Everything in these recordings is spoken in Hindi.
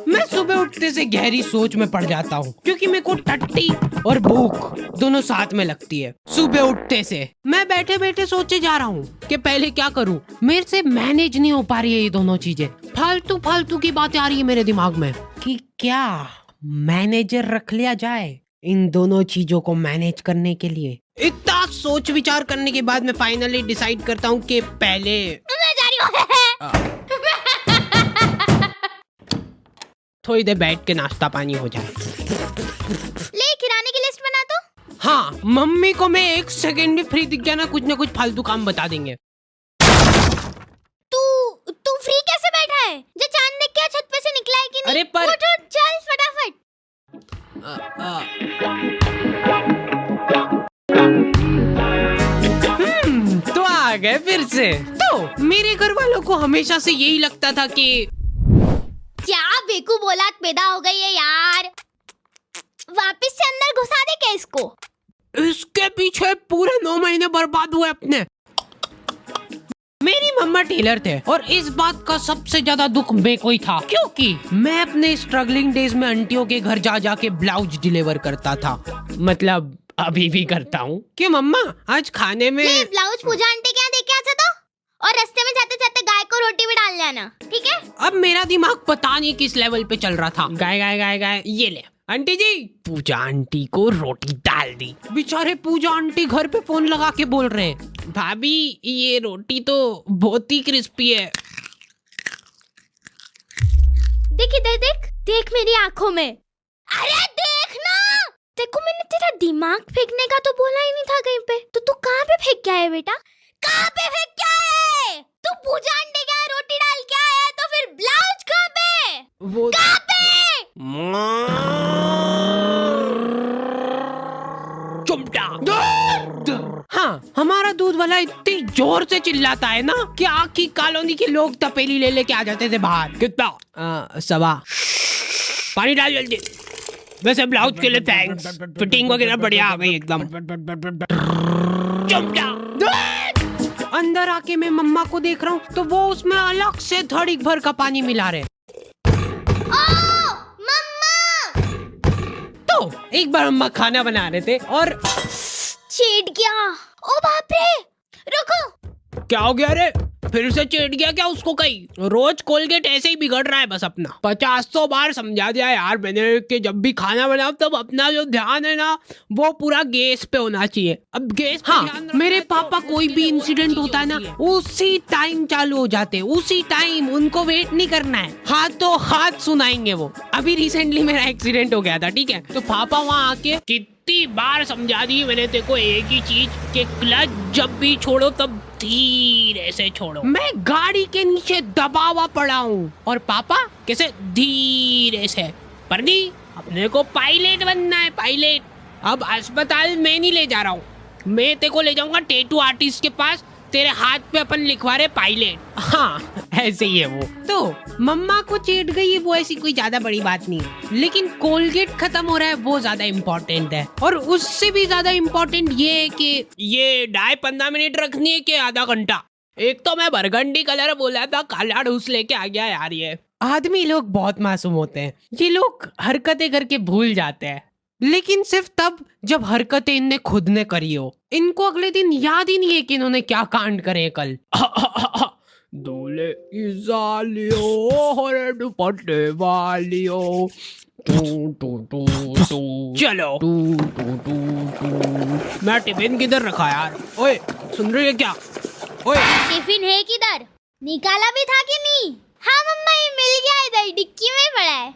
मैं सुबह उठते से गहरी सोच में पड़ जाता हूँ, क्योंकि मेरे को टट्टी और भूख दोनों साथ में लगती है। सुबह उठते से मैं बैठे बैठे सोचे जा रहा हूँ कि पहले क्या करूँ। मेरे से मैनेज नहीं हो पा रही है ये दोनों चीजें। फालतू फालतू की बातें आ रही है मेरे दिमाग में कि क्या मैनेजर रख लिया जाए इन दोनों चीजों को मैनेज करने के लिए। इतना सोच विचार करने के बाद मैं फाइनली डिसाइड करता हूँ कि पहले मैं जा रही हूँ। थोड़ी देर बैठ के नाश्ता पानी हो जाए। ले किराने की लिस्ट बना दो। हाँ, मम्मी को मैं 1 सेकंड भी फ्री दिख गया ना, कुछ ना कुछ फालतू काम बता देंगे। तू फ्री कैसे बैठा है? जो चांद देख के छत पे से निकला है कि नहीं? अरे पर उठ चल फटाफट। तो आ गए फिर से। तो मेरे घर वालों को हमेशा से यही लगता था कि क्या बेकूफ औलाद पैदा हो गई है यार। वापस से अंदर घुसा दे क्या इसको? इसके पीछे पूरे 9 महीने बर्बाद हुए अपने। मेरी मम्मा टेलर थे और इस बात का सबसे ज्यादा दुख मेरे को ही था, क्योंकि मैं अपने स्ट्रगलिंग डेज में आंटियों के घर जा जाके ब्लाउज डिलीवर करता था। मतलब अभी भी करता हूँ। कि मम्मा आज खाने में ब्लाउज पूजा आंटी क्या दे के आता था, और रास्ते में जाते जाते गाय को रोटी भी डाल लेना, ठीक है? अब मेरा दिमाग पता नहीं किस लेवल पे चल रहा था। गाय गाय गाय गाय, ये ले आंटी जी। पूजा आंटी को रोटी डाल दी। बेचारे पूजा आंटी घर पे फोन लगा के बोल रहे हैं, भाभी ये रोटी तो बहुत ही क्रिस्पी है। देख इधर, देख देख मेरी आंखों में। अरे देख ना, देखो मैंने तेरा दिमाग फेंकने का तो बोला ही नहीं था कहीं पे। तो तू कहाँ पे फेंक के आया बेटा? कहाँ पे फेंक के आया है? तू पूजा अंडे क्या रोटी डाल के आया है, तो फिर ब्लाउज कहाँ पे? वो कहाँ पे? चुमटा। हाँ, हमारा दूध वाला इतनी जोर से चिल्लाता है ना कि आखी कॉलोनी के लोग तपेली ले लेके आ जाते थे बाहर। कितना? 1.25। पानी डाल जल्दी। वैसे ब्लाउज के लिए थैंक्स, फिटिंग वगैरह बढ़िया आ गई एकदम। अंदर आके मैं मम्मा को देख रहा हूँ तो वो उसमें अलग से धड़क भर का पानी मिला रहे। मम्मा! तो एक बार मम्मा खाना बना रहे थे और छेड़ गया। ओ बाप रे, रुको। क्या हो गया रे? फिर से चेट गया क्या उसको? कहीं रोज कोलगेट ऐसे ही बिगड़ रहा है बस अपना। 50 बार समझा दिया यार मैंने कि जब भी खाना बनाओ तब अपना जो ध्यान है ना वो पूरा गैस पे होना चाहिए। अब गैस पे ध्यान मेरे पापा कोई भी इंसिडेंट होता है ना उसी टाइम चालू हो जाते हैं, उसी टाइम। उनको वेट नहीं करना है, हाथों हाथ सुनाएंगे वो। अभी रिसेंटली मेरा एक्सीडेंट हो गया था, ठीक है? तो पापा वहाँ आके कितनी बार समझा दी मैंने तेरे को एक ही चीज कि क्लच जब भी छोड़ो तब धीरे से छोड़ो। मैं गाड़ी के नीचे दबा हुआ पड़ा हूँ और पापा कैसे धीरे से। पर नहीं, अपने को पायलट बनना है, पायलट। अब अस्पताल में नहीं ले जा रहा हूँ, मैं तेरे को ले जाऊंगा टैटू आर्टिस्ट के पास। तेरे हाथ पे अपन लिखवा रहे पायलट। हाँ ऐसे ही है वो। तो मम्मा को चेट गई वो ऐसी कोई ज्यादा बड़ी बात नहीं है, लेकिन कोलगेट खत्म हो रहा है वो ज्यादा इम्पोर्टेंट है। और उससे भी ज्यादा इम्पोर्टेंट ये है कि ये डाई 15 मिनट रखनी है कि आधा घंटा। एक तो मैं बरगंडी कलर बोला था, काला ढूस लेके आ गया यार। ये आदमी लोग बहुत मासूम होते हैं, ये लोग हरकतें करके भूल जाते हैं, लेकिन सिर्फ तब जब हरकतें इनने खुद ने करी हो। इनको अगले दिन याद ही नहीं है कि इन्होंने क्या कांड करे कल। दूल्हे की सालियों हरे दुपट्टे वालियों, टू टू टू टू। चलो मैं टिफिन किधर रखा यार? ओए सुन रही है क्या? ओए टिफिन है किधर? निकाला भी था कि नहीं? हाँ मम्मा, ये मिल गया, इधर डिक्की में पड़ा है।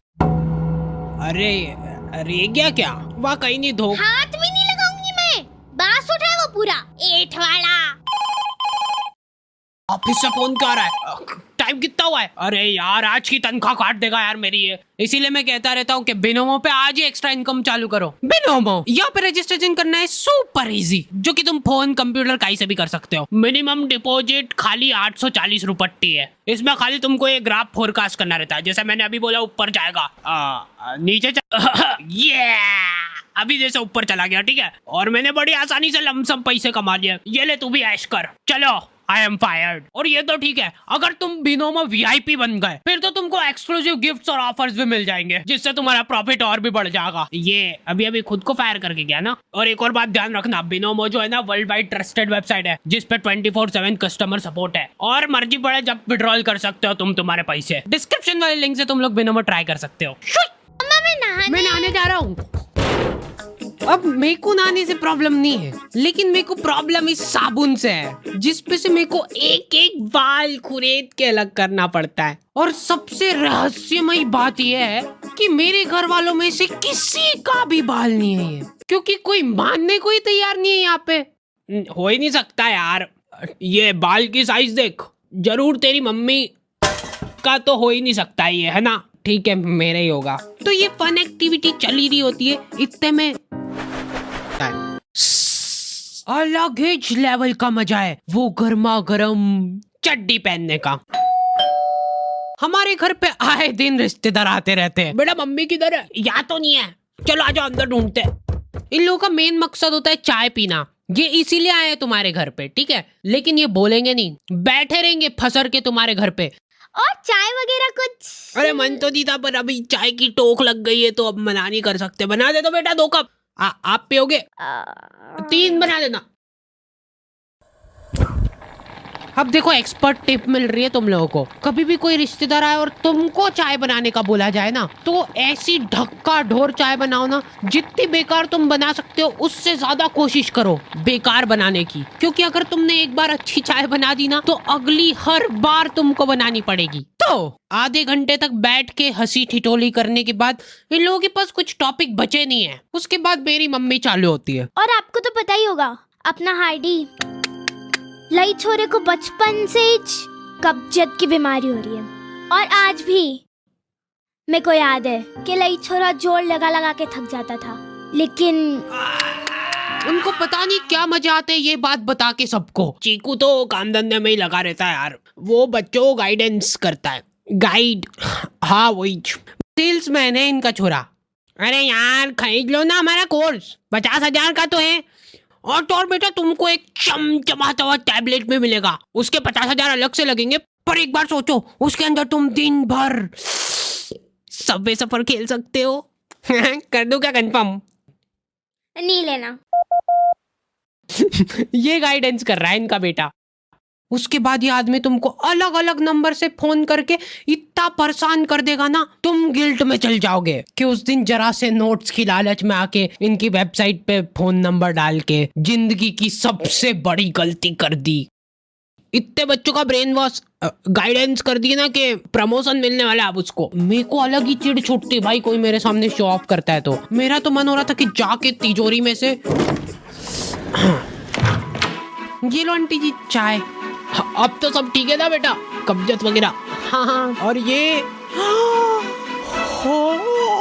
अरे क्या क्या? वहाँ कहीं नहीं धो। हाथ भी नहीं लगाऊंगी मैं। बांस उठा है वो पूरा एठ वाला। ऑफिस से फोन क्या आ रहा है? टाइम कितना हुआ है? अरे यार आज की तनख्वाह काट देगा यार मेरी ये। इसीलिए मैं कहता रहता हूँ कि बिनोमो पे आज ही एक्स्ट्रा इनकम चालू करो। बिनोमो यहाँ पे रजिस्ट्रेशन करना है सुपर इजी, जो कि तुम फोन कंप्यूटर कहीं से भी कर सकते हो। मिनिमम डिपॉजिट खाली 840 रुपट्टी है। इसमें खाली तुमको एक ग्राफ फोरकास्ट करना रहता है, जैसे मैंने अभी बोला ऊपर जाएगा, नीचे ये अभी जैसे ऊपर चला गया, ठीक है? और मैंने बड़ी आसानी से लमसम पैसे कमा लिए। ये ले तू भी ऐश कर। चलो आई एम फायर्ड। और ये तो ठीक है, अगर तुम बिनोमो वीआईपी बन गए फिर तो तुमको एक्सक्लूसिव गिफ्ट्स और ऑफर्स भी मिल जाएंगे, जिससे तुम्हारा प्रॉफिट और भी बढ़ जाएगा। ये अभी अभी खुद को फायर करके गया ना। और एक और बात ध्यान रखना, बिनोमो जो है ना वर्ल्ड वाइड ट्रस्टेड वेबसाइट है, जिसपे 24/7 कस्टमर सपोर्ट है, और मर्जी पड़े जब विड्रॉल कर सकते हो तुम तुम्हारे पैसे। डिस्क्रिप्शन वाले लिंक से तुम लोग बिनोमो ट्राई कर सकते हो। मम्मा मैं नहाने जा रहा हूँ। अब मेरे को नहाने से प्रॉब्लम नहीं है, लेकिन मेरे को प्रॉब्लम इस साबुन से है, जिसपे से मेरे को एक एक बाल खुरेद के अलग करना पड़ता है। और सबसे रहस्यमयी बात यह है कि मेरे घर वालों में से किसी का भी बाल नहीं है ये, क्योंकि कोई मानने को ही तैयार नहीं है यहाँ पे। हो ही नहीं सकता यार, ये बाल की साइज देख, जरूर तेरी मम्मी का तो हो ही नहीं सकता ये, है ना? ठीक है, मेरा ही होगा। तो ये फन एक्टिविटी चल ही रही होती है, इतने में अलग ही लेवल का मजा है वो गर्मा गर्म चड्डी पहनने का। हमारे घर पे आए दिन रिश्तेदार आते रहते हैं। बेटा मम्मी किधर है? या तो नहीं है, चलो आ जाओ अंदर ढूंढते। इन लोगों का मेन मकसद होता है चाय पीना। ये इसीलिए आए हैं तुम्हारे घर पे, ठीक है? लेकिन ये बोलेंगे नहीं, बैठे रहेंगे फसर के तुम्हारे घर पे। और चाय वगैरह कुछ? अरे मन तो नहीं था, पर अभी चाय की टोक लग गई है तो अब मना नहीं कर सकते। बना दे तो बेटा 2 कप। आप पियोगे? 3 बना देना। अब देखो एक्सपर्ट टिप मिल रही है तुम लोगों को। कभी भी कोई रिश्तेदार आए और तुमको चाय बनाने का बोला जाए ना, तो ऐसी ढक्का ढोर चाय बनाओ ना, जितनी बेकार तुम बना सकते हो उससे ज्यादा कोशिश करो बेकार बनाने की। क्योंकि अगर तुमने एक बार अच्छी चाय बना दी ना, तो अगली हर बार तुमको बनानी पड़ेगी। तो आधे घंटे तक बैठ के हंसी ठिठोली करने के बाद इन लोगों के पास कुछ टॉपिक बचे नहीं है। उसके बाद मेरी मम्मी चालू होती है। और आपको तो पता ही होगा, अपना हार्डी लई छोरे को बचपन से ही कब्जियत की बीमारी हो रही है। और आज भी मेरे को याद है कि लई छोरा जोर लगा लगा के थक जाता था, लेकिन उनको पता नहीं क्या मजा आता है ये बात बता के सबको। चीकू तो काम धंधे में ही लगा रहता है यार, वो बच्चों को गाइडेंस करता है। गाइड, हाँ वही सेल्समैन है इनका छोरा। अरे यार खरीद लो ना हमारा कोर्स, 50,000 का तो है। और बेटा तुमको एक चमचमाता हुआ टैबलेट में मिलेगा, उसके 50,000 अलग से लगेंगे। पर एक बार सोचो, उसके अंदर तुम दिन भर सबवे सफर खेल सकते हो। कर दो क्या कंफर्म? नहीं लेना। ये गाइडेंस कर रहा है इनका बेटा। उसके बाद ये आदमी तुमको अलग अलग नंबर से फोन करके इतना परेशान कर देगा ना, तुम गिल्ट में चल जाओगे कि उस दिन जरा से नोट्स की लालच में आके इनकी वेबसाइट पे फोन नंबर डाल के जिंदगी की सबसे बड़ी गलती कर दी। इतने बच्चों का ब्रेन वॉश गाइडेंस कर दी ना कि प्रमोशन मिलने वाला है अब उसको। मेरे को अलग ही चिढ़ छुटती भाई, कोई मेरे सामने शो ऑफ करता है तो। मेरा तो मन हो रहा था कि जाके तिजोरी में से ये लो आंटी जी चाय। अब तो सब ठीक है ना बेटा, कब्जियत वगैरह? हाँ। और ये